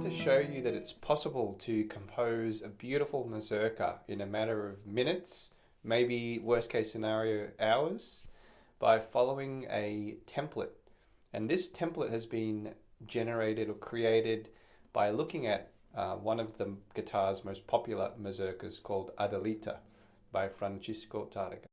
to show you that it's possible to compose a beautiful mazurka in a matter of minutes, maybe worst case scenario hours, by following a template. And this template has been generated or created by looking at one of the guitar's most popular mazurkas called Adelita by Francisco Tarrega.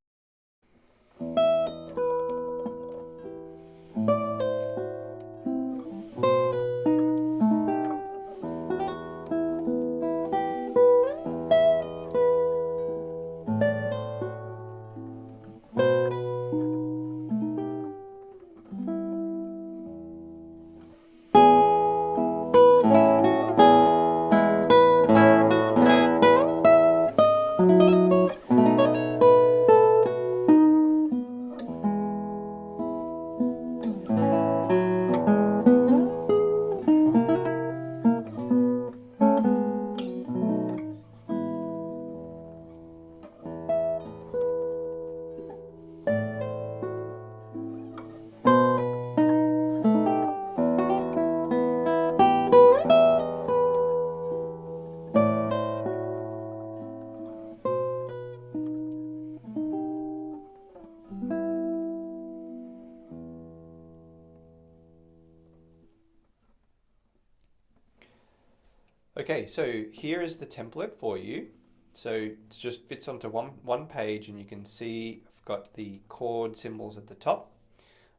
Okay, so here is the template for you. So it just fits onto one page, and you can see I've got the chord symbols at the top.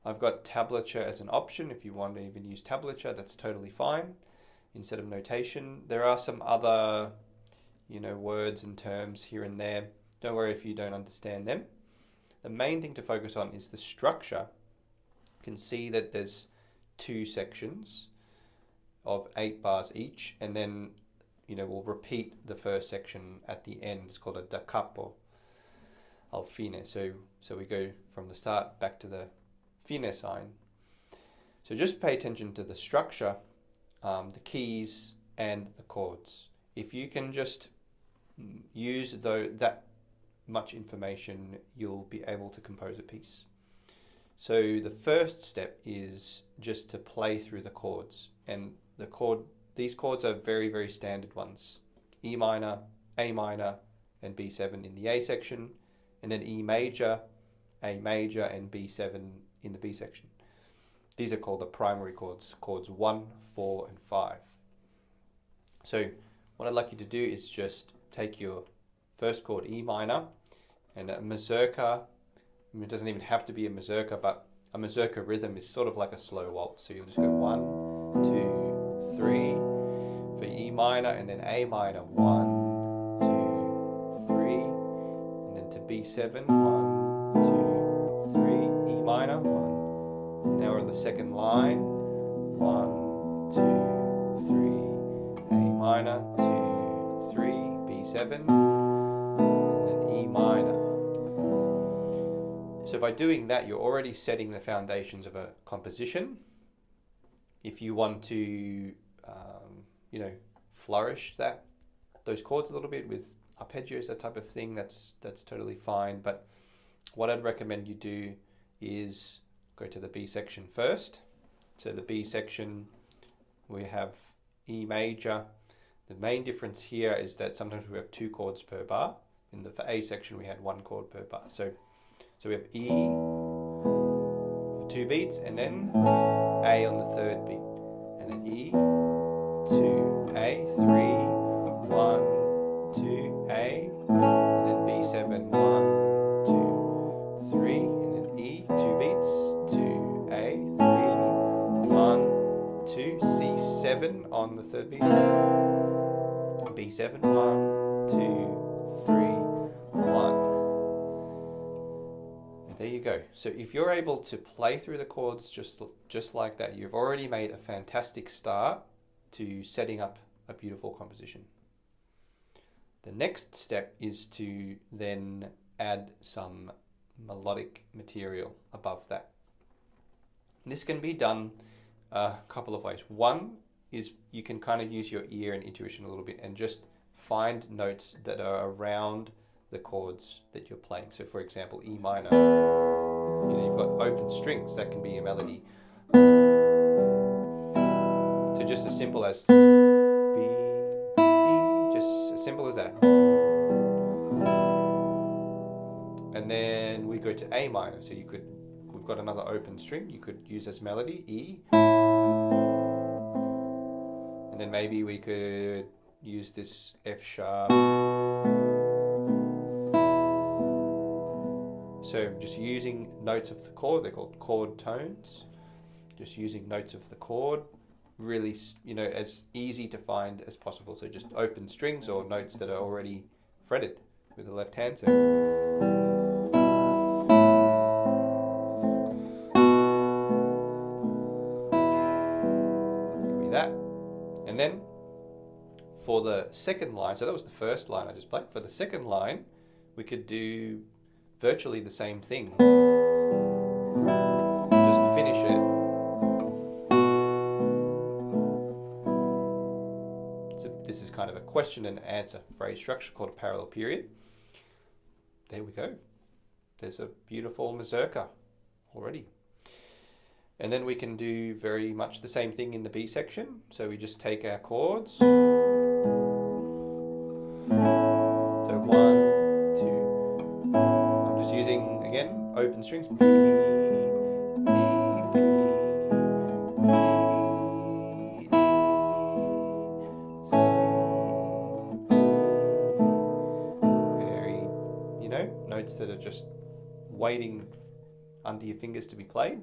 I've got tablature as an option. If you want to even use tablature, that's totally fine instead of notation. There are some other, words and terms here and there. Don't worry if you don't understand them. The main thing to focus on is the structure. You can see that there's two sections of 8 bars each, and then we'll repeat the first section at the end. It's called a da capo al fine. So we go from the start back to the fine sign. So just pay attention to the structure, the keys and the chords. If you can just use that much information, you'll be able to compose a piece. So the first step is just to play through the chords, and these chords are very, very standard ones. E minor, A minor, and B7 in the A section, and then E major, A major, and B7 in the B section. These are called the primary chords, chords 1, 4, and 5. So what I'd like you to do is just take your first chord, E minor, and a mazurka. It doesn't even have to be a mazurka, but a mazurka rhythm is sort of like a slow waltz. So you'll just go 1, 2, 3 for E minor, and then A minor, 1, 2, 3, and then to B7, 1, 2, 3, E minor, 1. Now we're on the second line, 1, 2, 3, A minor, 2, 3, B7, and then E minor. So by doing that, you're already setting the foundations of a composition. If you want to, flourish those chords a little bit with arpeggios, that type of thing, that's totally fine. But what I'd recommend you do is go to the B section first. So the B section, we have E major. The main difference here is that sometimes we have 2 chords per bar. For A section, we had 1 chord per bar. So we have E for 2 beats, and then A on the 3rd beat, and then E, 2, A, 3, 1, 2, A, and then B7, 1, 2, 3, and then E, 2 beats, 2, A, 3, 1, 2, C7 on the 3rd beat, B7, 1, 2, 3, 1. There you go. So if you're able to play through the chords just like that, you've already made a fantastic start to setting up a beautiful composition. The next step is to then add some melodic material above that. This can be done a couple of ways. One is you can kind of use your ear and intuition a little bit and just find notes that are around the chords that you're playing. So for example, E minor, you've got open strings, that can be a melody. So So just as simple as B, just as simple as that. And then we go to A minor. So we've got another open string you could use as melody, E. And then maybe we could use this F sharp. So just using notes of the chord, they're called chord tones. Just using notes of the chord, really, as easy to find as possible. So just open strings or notes that are already fretted with the left hand. So give me that. And then for the second line, so that was the first line I just played. For the second line, we could do virtually the same thing. Just finish it. So this is kind of a question and answer phrase structure called a parallel period. There we go. There's a beautiful mazurka already. And then we can do very much the same thing in the B section. So we just take our chords. So 1, 2. I'm just using, again, open strings. B, E, B, E, C. Very, notes that are just waiting under your fingers to be played.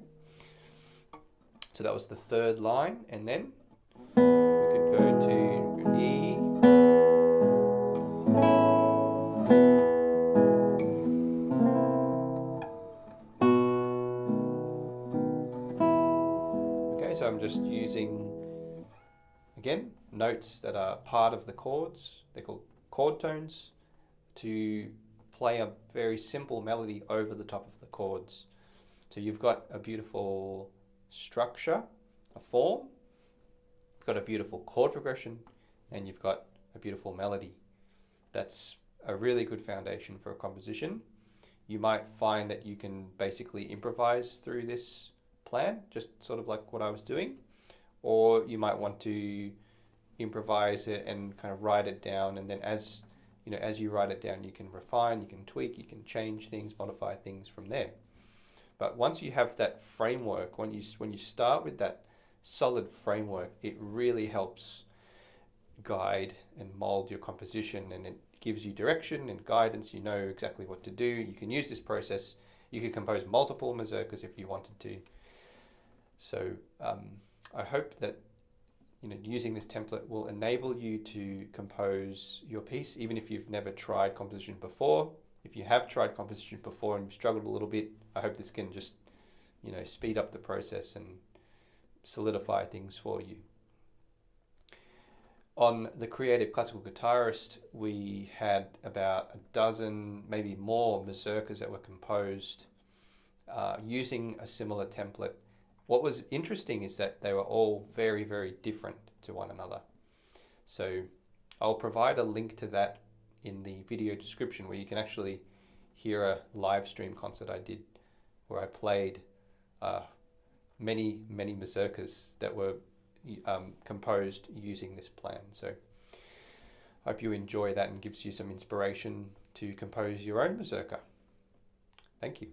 So that was the third line, and then we could go to E, okay, so I'm just using, again, notes that are part of the chords, they're called chord tones, to play a very simple melody over the top of the chords. So you've got a beautiful structure, a form, you've got a beautiful chord progression, and you've got a beautiful melody. That's a really good foundation for a composition. You might find that you can basically improvise through this plan, just sort of like what I was doing, or you might want to improvise it and kind of write it down, and then as you write it down, you can refine, you can tweak, you can change things, modify things from there. But once you have that framework, when you start with that solid framework, it really helps guide and mold your composition, and it gives you direction and guidance. You know exactly what to do. You can use this process. You can compose multiple mazurkas if you wanted to. So I hope that using this template will enable you to compose your piece, even if you've never tried composition before. If you have tried composition before and you've struggled a little bit, I hope this can just, speed up the process and solidify things for you. On the Creative Classical Guitarist, we had about a dozen, maybe more, mazurkas that were composed using a similar template. What was interesting is that they were all very, very different to one another. So I'll provide a link to that in the video description, where you can actually hear a live stream concert I did where I played many mazurkas that were composed using this plan. So I hope you enjoy that and gives you some inspiration to compose your own mazurka. Thank you.